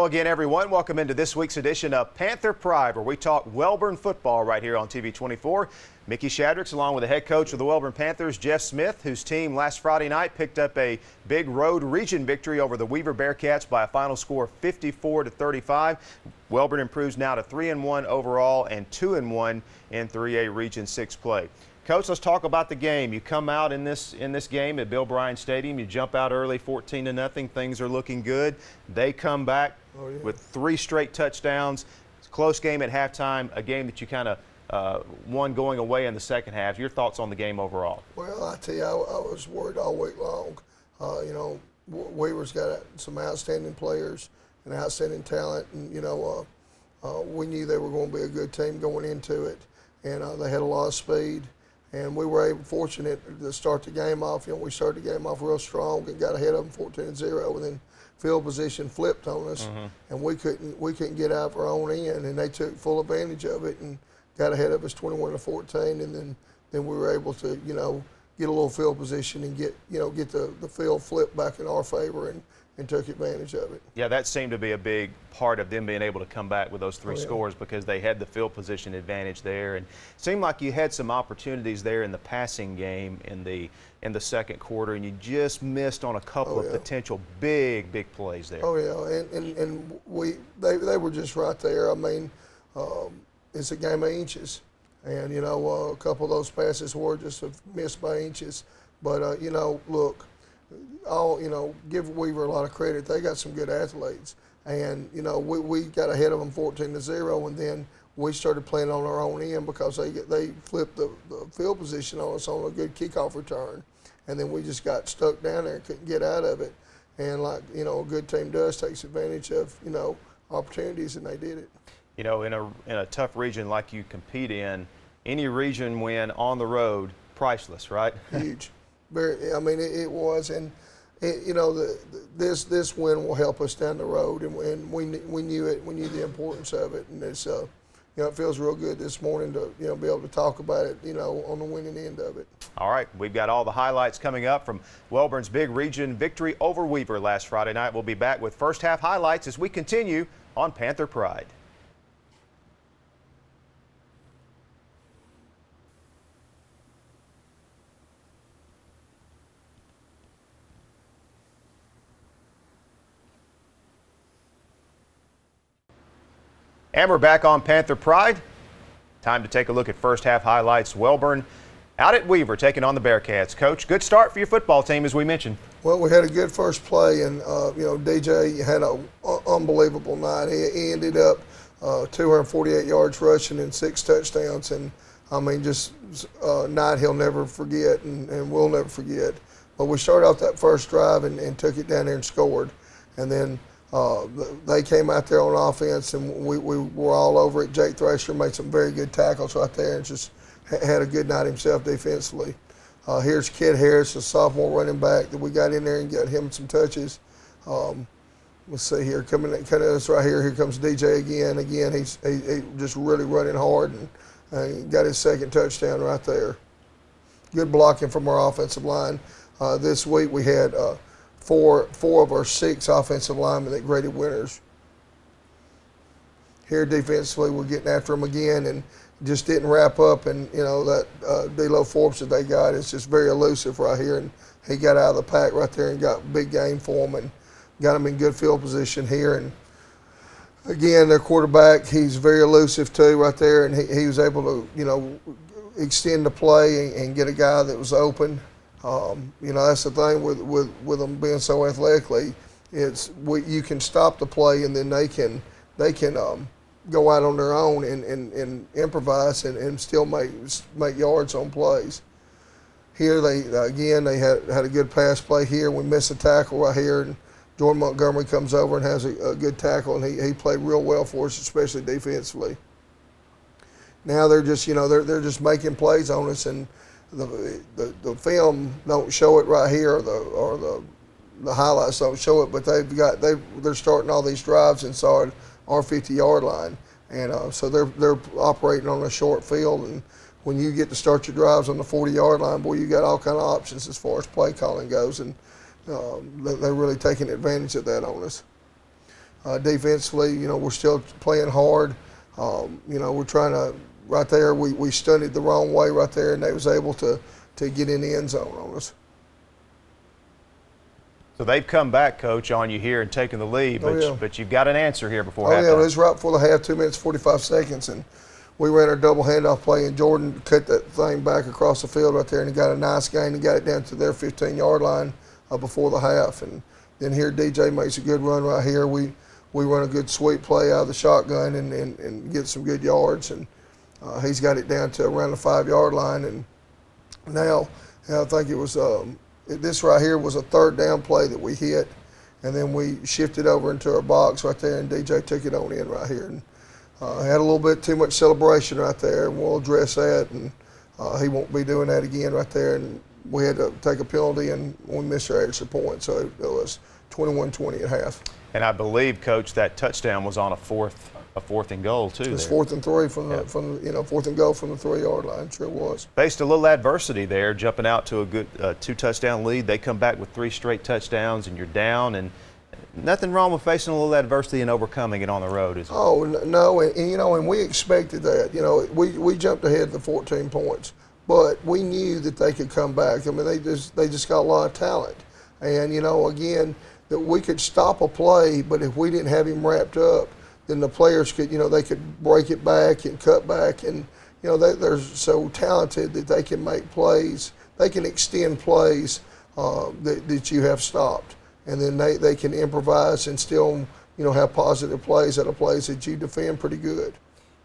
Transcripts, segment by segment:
again, everyone. Welcome into this week's edition of Panther Pride, where we talk Wellborn football right here on TV 24. Mickey Shaddricks, along with the head coach of the Wellborn Panthers, Jeff Smith, whose team last Friday night picked up a big road region victory over the Weaver Bearcats by a final score of 54-35. Wellborn improves now to 3-1 overall and 2-1 in 3A Region 6 play. Coach, let's talk about the game. You come out in this game at Bill Bryan Stadium. You jump out early, 14-0. Things are looking good. They come back with 3 straight touchdowns. It's a close game at halftime, a game that you kind of won going away in the second half. Your thoughts on the game overall? Well, I tell you, I was worried all week long. Weaver's got some outstanding players and outstanding talent, and we knew they were going to be a good team going into it, and they had a lot of speed. And we were fortunate to start the game off. We started the game off real strong and got ahead of them 14-0, and then field position flipped on us, and we couldn't get out of our own end, and they took full advantage of it and got ahead of us 21-14, and then we were able to get a little field position and get the field flipped back in our favor and took advantage of it. Yeah, that seemed to be a big part of them being able to come back with those 3 scores, because they had the field position advantage there, and it seemed like you had some opportunities there in the passing game in the second quarter, and you just missed on a couple of potential big plays there. Oh yeah, and they were just right there. I mean, it's a game of inches, and a couple of those passes were just missed by inches, but look. Give Weaver a lot of credit. They got some good athletes, and we got ahead of them 14-0, and then we started playing on our own end because they flipped the field position on us on a good kickoff return, and then we just got stuck down there and couldn't get out of it. And like a good team does, takes advantage of opportunities, and they did it. In a tough region like you compete in, any region win on the road, priceless, right? Huge. I mean, it was, and this win will help us down the road, and we knew it. We knew the importance of it, and it's it feels real good this morning to be able to talk about it on the winning end of it. All right, we've got all the highlights coming up from Wellborn's big region victory over Weaver last Friday night. We'll be back with first half highlights as we continue on Panther Pride. And we're back on Panther Pride. Time to take a look at first half highlights. Wellborn out at Weaver taking on the Bearcats. Coach, good start for your football team, as we mentioned. Well, we had a good first play, and DJ had an unbelievable night. He ended up 248 yards rushing and 6 touchdowns, and I mean, just a night he'll never forget, and we'll never forget. But we started off that first drive and took it down there and scored, and then they came out there on offense, and we were all over it. Jake Thrasher made some very good tackles right there and just had a good night himself defensively. Here's Kid Harris, a sophomore running back that we got in there and got him some touches. Let's see here, coming at us right here. Here comes DJ again. Again, he's just really running hard and got his second touchdown right there. Good blocking from our offensive line. This week we had four of our 6 offensive linemen that graded winners. Here defensively, we're getting after them again and just didn't wrap up. And that D'Lo Forbes that they got is just very elusive right here. And he got out of the pack right there and got a big game for them and got them in good field position here. And again, their quarterback, he's very elusive too right there. And he was able to extend the play and get a guy that was open. That's the thing with them being so athletically. You can stop the play, and then they can go out on their own and improvise and still make yards on plays. Here they had a good pass play here. We missed a tackle right here, and Jordan Montgomery comes over and has a good tackle, and he played real well for us, especially defensively. Now they're just they're just making plays on us, and the film don't show it right here, or the highlights don't show it, but they're starting all these drives inside our 50-yard line, and so they're operating on a short field, and when you get to start your drives on the 40-yard line, boy, you got all kind of options as far as play calling goes, and they're really taking advantage of that on us. Defensively, we're still playing hard. We're trying to, right there, we studied the wrong way right there, and they was able to get in the end zone on us. So they've come back, Coach, on you here and taken the lead, but you've got an answer here before halftime. Yeah, it was right before the half, 2 minutes, 45 seconds, and we ran our double handoff play, and Jordan cut that thing back across the field right there, and he got a nice gain and got it down to their 15-yard line before the half. And then here DJ makes a good run right here. We run a good sweep play out of the shotgun and get some good yards, and he's got it down to around the 5-yard line. And now I think it was this right here was a third down play that we hit, and then we shifted over into our box right there, and DJ took it on in right here. And had a little bit too much celebration right there, and we'll address that, and he won't be doing that again right there. And we had to take a penalty, and we missed our extra point, so it was 21-20 at half. And I believe, Coach, that touchdown was on a fourth and goal too. It's 4th and 3 from the 4th and goal from the 3-yard line. Sure was. Faced a little adversity there, jumping out to a good 2-touchdown lead. They come back with 3 straight touchdowns, and you're down. And nothing wrong with facing a little adversity and overcoming it on the road, is there? Oh no, and we expected that. We jumped ahead to 14 points, but we knew that they could come back. I mean, they just got a lot of talent, and again, that we could stop a play, but if we didn't have him wrapped up, then the players could, they could break it back and cut back, and they're so talented that they can make plays. They can extend plays that you have stopped, and then they can improvise and still have positive plays out of plays that you defend pretty good.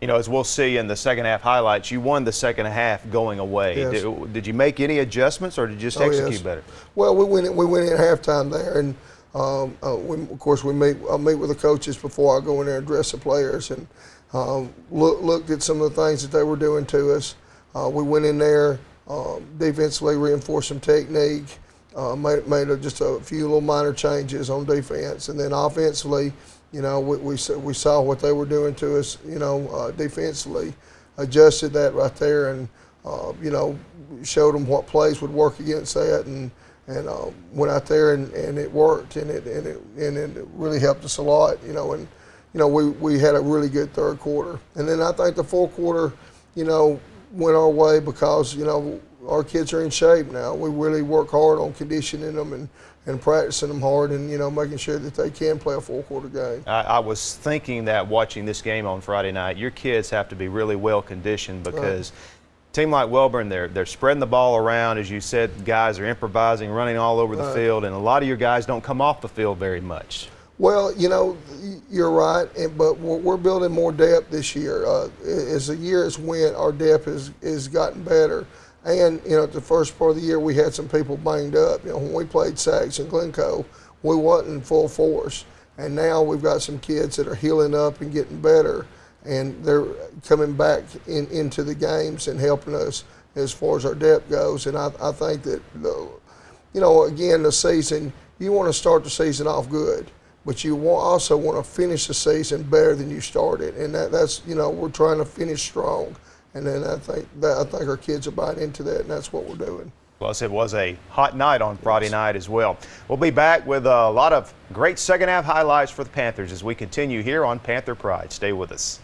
As we'll see in the second half highlights, you won the second half going away. Yes. Did you make any adjustments, or did you just execute better? Well, we went in at halftime there, and of course I meet with the coaches before I go in there and dress the players, and looked at some of the things that they were doing to us. We went in there, defensively reinforced some technique, made just a few little minor changes on defense, and then offensively, we saw what they were doing to us, defensively, adjusted that right there, and showed them what plays would work against that, and went out there and it worked, and it really helped us a lot, and we had a really good third quarter, and then I think the fourth quarter, went our way because our kids are in shape now. We really work hard on conditioning them and practicing them hard, and making sure that they can play a full quarter game. I was thinking that watching this game on Friday night, your kids have to be really well conditioned, because team like Welborn, they're spreading the ball around. As you said, guys are improvising, running all over the field, and a lot of your guys don't come off the field very much. Well, you're right, but we're building more depth this year. As the year has went, our depth has gotten better. And, at the first part of the year, we had some people banged up. When we played Sags and Glencoe, we wasn't in full force. And now we've got some kids that are healing up and getting better, and they're coming back into the games and helping us as far as our depth goes. And I think that, again, the season, you want to start the season off good, but you also want to finish the season better than you started. And that's we're trying to finish strong. And then I think our kids are buying into that, and that's what we're doing. Plus, it was a hot night on Friday night as well. We'll be back with a lot of great second half highlights for the Panthers as we continue here on Panther Pride. Stay with us.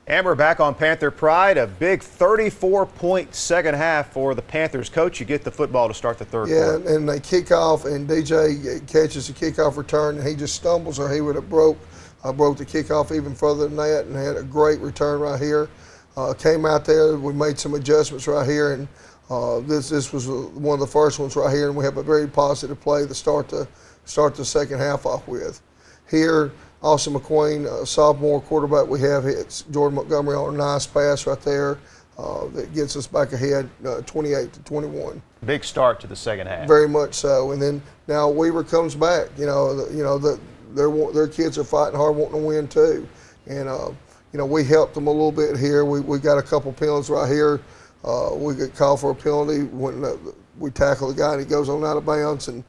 And we're back on Panther Pride. A big 34-point second half for the Panthers. Coach, you get the football to start the third quarter. Yeah, and they kick off, and DJ catches the kickoff return, and he just stumbles, or he would have broke the kickoff even further than that, and had a great return right here. Came out there, we made some adjustments right here, and this was one of the first ones right here, and we have a very positive play to start the second half off with. Here, Austin McQueen, sophomore quarterback we have, hits Jordan Montgomery on a nice pass right there that gets us back ahead 28-21. Big start to the second half. Very much so. And then now Weaver comes back. Their kids are fighting hard, wanting to win too. And we helped them a little bit here. We got a couple penalties right here. We get called for a penalty when we tackle the guy and he goes on out of bounds, and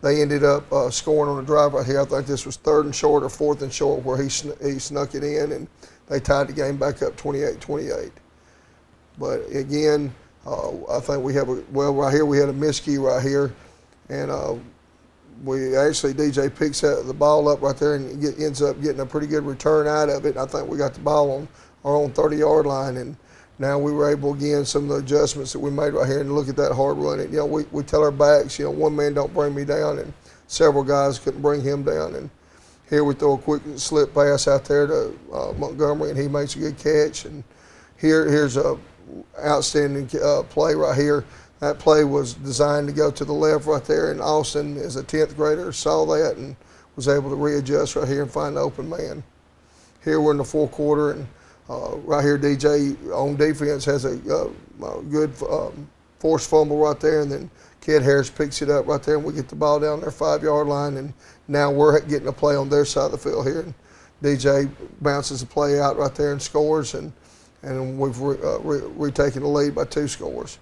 they ended up scoring on the drive right here. I think this was 3rd and short or 4th and short where he snuck it in, and they tied the game back up 28-28. But again, I think we have right here we had a miscue right here, and we actually, DJ picks the ball up right there and ends up getting a pretty good return out of it. I think we got the ball on our own 30-yard line, and now we were able, again, some of the adjustments that we made right here, and look at that hard run. And, we tell our backs, one man don't bring me down, and several guys couldn't bring him down. And here we throw a quick slip pass out there to Montgomery, and he makes a good catch. And here's a outstanding play right here. That play was designed to go to the left right there, and Austin, as a 10th grader, saw that and was able to readjust right here and find the open man. Here we're in the 4th quarter, and right here, DJ on defense has a good forced fumble right there, and then Kid Harris picks it up right there, and we get the ball down their 5-yard line, and now we're getting a play on their side of the field here. And DJ bounces the play out right there and scores, and we've retaken the lead by 2 scores.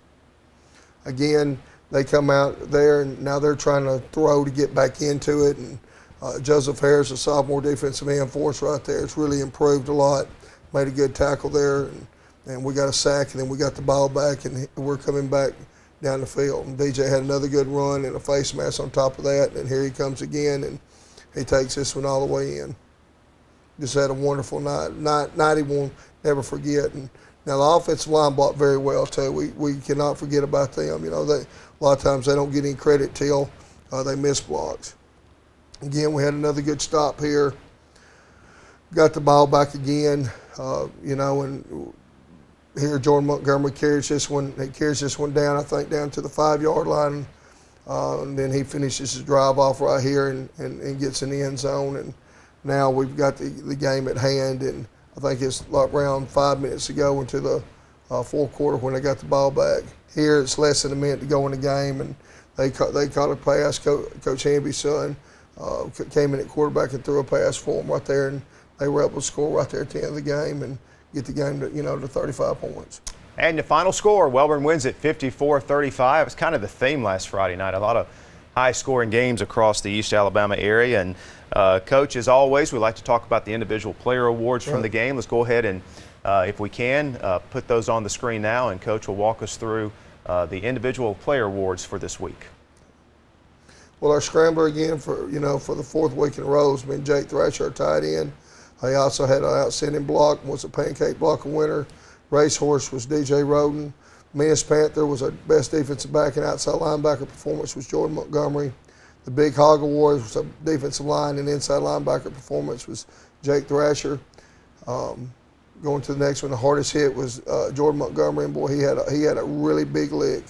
Again, they come out there, and now they're trying to throw to get back into it, and Joseph Harris, a sophomore defensive end for us right there, it's really improved a lot. Made a good tackle there, and we got a sack, and then we got the ball back, and we're coming back down the field. And DJ had another good run and a face mask on top of that, and here he comes again, and he takes this one all the way in. Just had a wonderful night he won't never forget. And now the offensive line blocked very well too. We cannot forget about them. A lot of times they don't get any credit till they miss blocks. Again, we had another good stop here. Got the ball back again. And here Jordan Montgomery carries this one. He carries this one down, I think, down to the 5-yard line, and then he finishes his drive off right here and gets in the end zone. And now we've got the game at hand, and I think it's like around 5 minutes to go into the 4th quarter when they got the ball back. Here it's less than a minute to go in the game, and they caught a pass. Coach Hamby's son came in at quarterback and threw a pass for him right there, and they were able to score right there at the end of the game and get the game to 35 points. And the final score, Wellborn wins at 54-35. It's kind of the theme last Friday night. A lot of high-scoring games across the East Alabama area. And Coach, as always, we like to talk about the individual player awards from the game. Let's go ahead and, if we can, put those on the screen now, and Coach will walk us through the individual player awards for this week. Well, our scrambler again for the 4th week in a row has been Jake Thrasher, our tight end. He also had an outstanding block, was a pancake blocker winner. Racehorse was DJ Roden. Men's Panther was our best defensive back, and outside linebacker performance was Jordan Montgomery. The Big Hog Award was a defensive line, and inside linebacker performance was Jake Thrasher. Going to the next one, the hardest hit was Jordan Montgomery, and boy, he had a really big lick.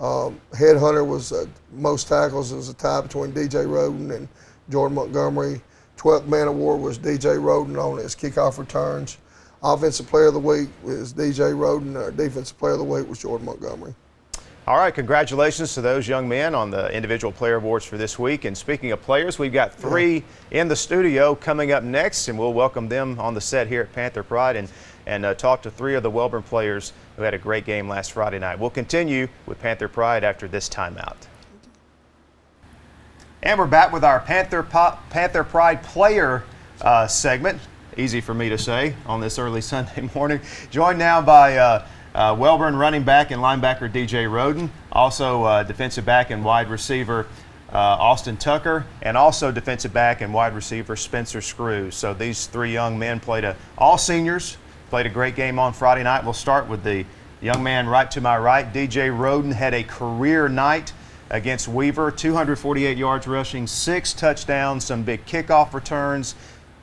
Headhunter was most tackles. It was a tie between DJ Roden and Jordan Montgomery. 12th man award was DJ Roden on his kickoff returns. Offensive player of the week was DJ Roden. Our defensive player of the week was Jordan Montgomery. All right, congratulations to those young men on the individual player awards for this week. And speaking of players, we've got 3 in the studio coming up next, and we'll welcome them on the set here at Panther Pride and talk to 3 of the Wellborn players who had a great game last Friday night. We'll continue with Panther Pride after this timeout. And we're back with our Panther Pride player segment. Easy for me to say on this early Sunday morning. Joined now by Wellborn running back and linebacker DJ Roden, also defensive back and wide receiver Austin Tucker, and also defensive back and wide receiver Spencer Screws. So these 3 young men all seniors, played a great game on Friday night. We'll start with the young man right to my right. DJ Roden had a career night against Weaver, 248 yards rushing, 6 touchdowns, some big kickoff returns.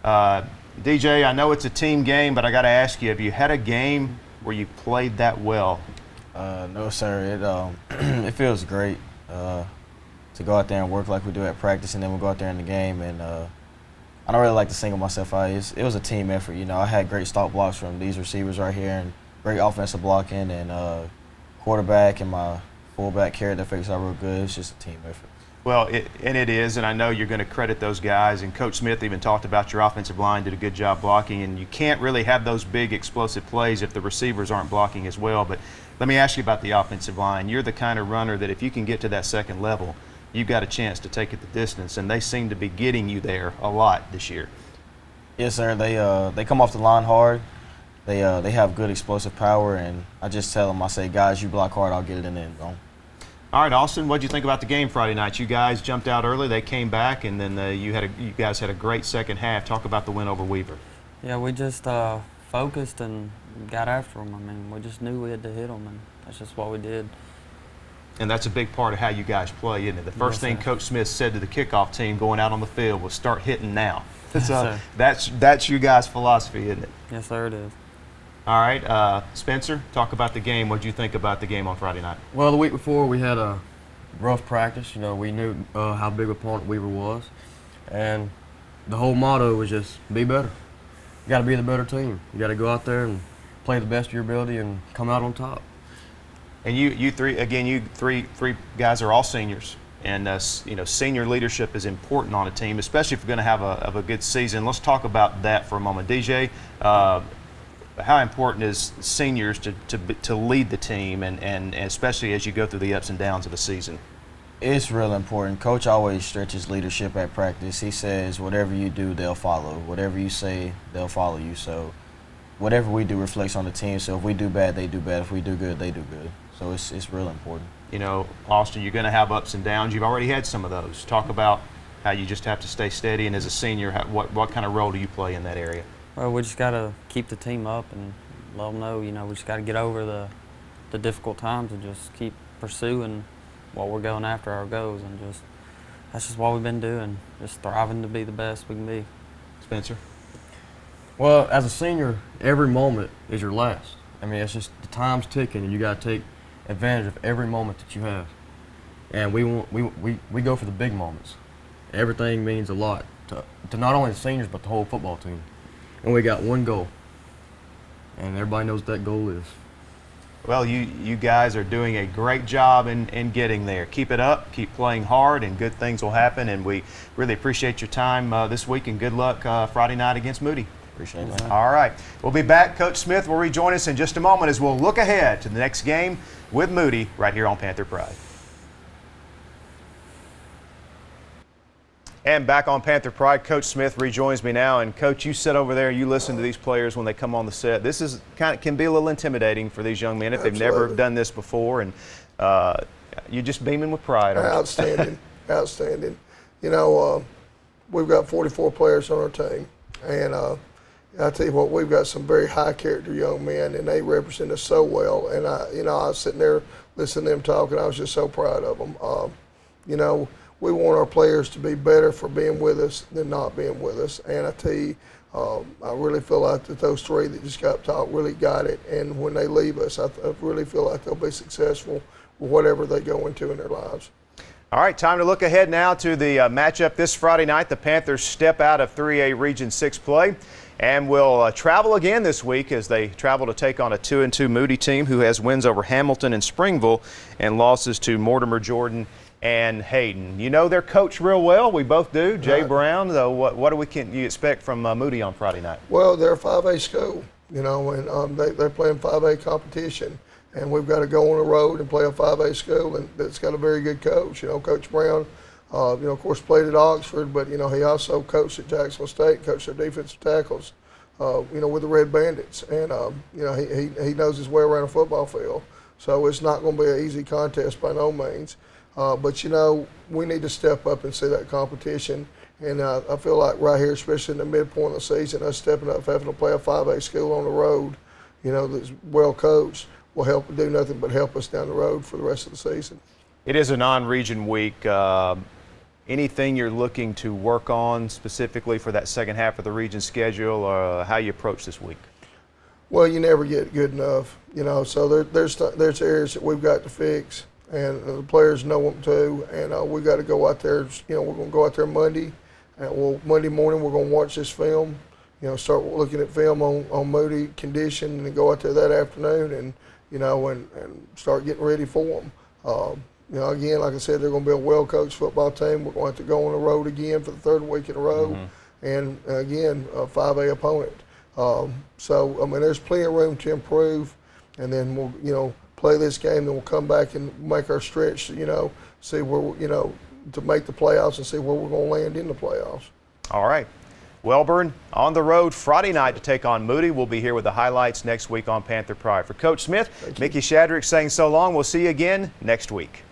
DJ, I know it's a team game, but I got to ask you, have you had a game where you played that well? No, sir. It feels great to go out there and work like we do at practice, and then we'll go out there in the game. And I don't really like to single myself out. It was a team effort. I had great stop blocks from these receivers right here, and great offensive blocking, and quarterback and my fullback carried the fix out real good. It's just a team effort. Well, it is, and I know you're going to credit those guys. And Coach Smith even talked about your offensive line did a good job blocking, and you can't really have those big explosive plays if the receivers aren't blocking as well. But let me ask you about the offensive line. You're the kind of runner that if you can get to that second level, you got a chance to take it the distance, and they seem to be getting you there a lot this year. Yes, sir. They come off the line hard. They have good explosive power, and I just tell them, I say, guys, you block hard, I'll get it in the end zone. All right, Austin, what did you think about the game Friday night? You guys jumped out early, they came back, and then you guys had a great second half. Talk about the win over Weaver. Yeah, we just focused and got after them. I mean, we just knew we had to hit them, and that's just what we did. And that's a big part of how you guys play, isn't it? The first Yes, thing sir. Coach Smith said to the kickoff team going out on the field was start hitting now. Yes, So sir. that's you guys' philosophy, isn't it? Yes, sir, it is. All right, Spencer, talk about the game. What did you think about the game on Friday night? Well, the week before we had a rough practice. You know, we knew how big of a opponent Weaver was, and the whole motto was just be better. You got to be the better team. You got to go out there and play the best of your ability and come out on top. And you three guys are all seniors, and you know, senior leadership is important on a team, especially if you're going to have a good season. Let's talk about that for a moment, DJ. How important is seniors to lead the team, and especially as you go through the ups and downs of a season? It's real important. Coach always stretches leadership at practice. He says, whatever you do, they'll follow. Whatever you say, they'll follow you. So whatever we do reflects on the team. So if we do bad, they do bad. If we do good, they do good. So it's real important. You know, Austin, you're going to have ups and downs. You've already had some of those. Talk about how you just have to stay steady, and as a senior, what kind of role do you play in that area? Well, we just got to keep the team up and let them know, you know, we just got to get over the difficult times and just keep pursuing what we're going after, our goals, and that's just what we've been doing, just striving to be the best we can be. Spencer? Well, as a senior, every moment is your last. I mean, it's just the time's ticking, and you got to take advantage of every moment that you have. And we go for the big moments. Everything means a lot to not only the seniors but the whole football team. And we got one goal, and everybody knows what that goal is. Well, you guys are doing a great job in getting there. Keep it up, keep playing hard, and good things will happen. And we really appreciate your time this week, and good luck Friday night against Moody. Appreciate it. All right. We'll be back. Coach Smith will rejoin us in just a moment as we'll look ahead to the next game with Moody right here on Panther Pride. And back on Panther Pride, Coach Smith rejoins me now. And Coach, you sit over there, you listen to these players when they come on the set. This is can be a little intimidating for these young men if they've never done this before. And you're just beaming with pride, aren't you? Outstanding, outstanding. You know, we've got 44 players on our team, and I tell you what, we've got some very high character young men, and they represent us so well. And I was sitting there listening to them talk, and I was just so proud of them. You know, we want our players to be better for being with us than not being with us. And I tell you, I really feel like that those three that just got taught really got it. And when they leave us, I really feel like they'll be successful with whatever they go into in their lives. All right, time to look ahead now to the matchup this Friday night. The Panthers step out of 3A Region 6 play and will travel again this week as they travel to take on a 2-2 Moody team who has wins over Hamilton and Springville and losses to Mortimer, Jordan, and Hayden. You know their coach real well. We both do. Jay Right. Brown. Though, what can you expect from Moody on Friday night? Well, they're a 5A school, you know, and they're playing 5A competition. And we've got to go on the road and play a 5A school, and that's got a very good coach. You know, Coach Brown, you know, of course, played at Oxford, but, you know, he also coached at Jacksonville State, coached their defensive tackles, you know, with the Red Bandits. And, you know, he knows his way around a football field. So it's not going to be an easy contest by no means. But, you know, we need to step up and see that competition. And I feel like right here, especially in the midpoint of the season, us stepping up, having to play a 5A school on the road, you know, that's well coached, will help do nothing but help us down the road for the rest of the season. It is a non-region week. Anything you're looking to work on specifically for that second half of the region schedule, or how you approach this week? Well, you never get good enough, you know. So there's areas that we've got to fix, and the players know them too. And we got to go out there. You know, we're going to go out there Monday, and Monday morning we're going to watch this film. You know, start looking at film on Moody condition, and then go out there that afternoon, and you know, and start getting ready for them. You know, again, like I said, they're going to be a well-coached football team. We're going to have to go on the road again for the third week in a row, and again, a 5A opponent. So, I mean, there's plenty of room to improve, and then we'll, you know, play this game, then we'll come back and make our stretch, you know, see where, you know, to make the playoffs and see where we're going to land in the playoffs. All right. Wellborn on the road Friday night to take on Moody. We'll be here with the highlights next week on Panther Pride. For Coach Smith, Mickey Shadrick saying so long. We'll see you again next week.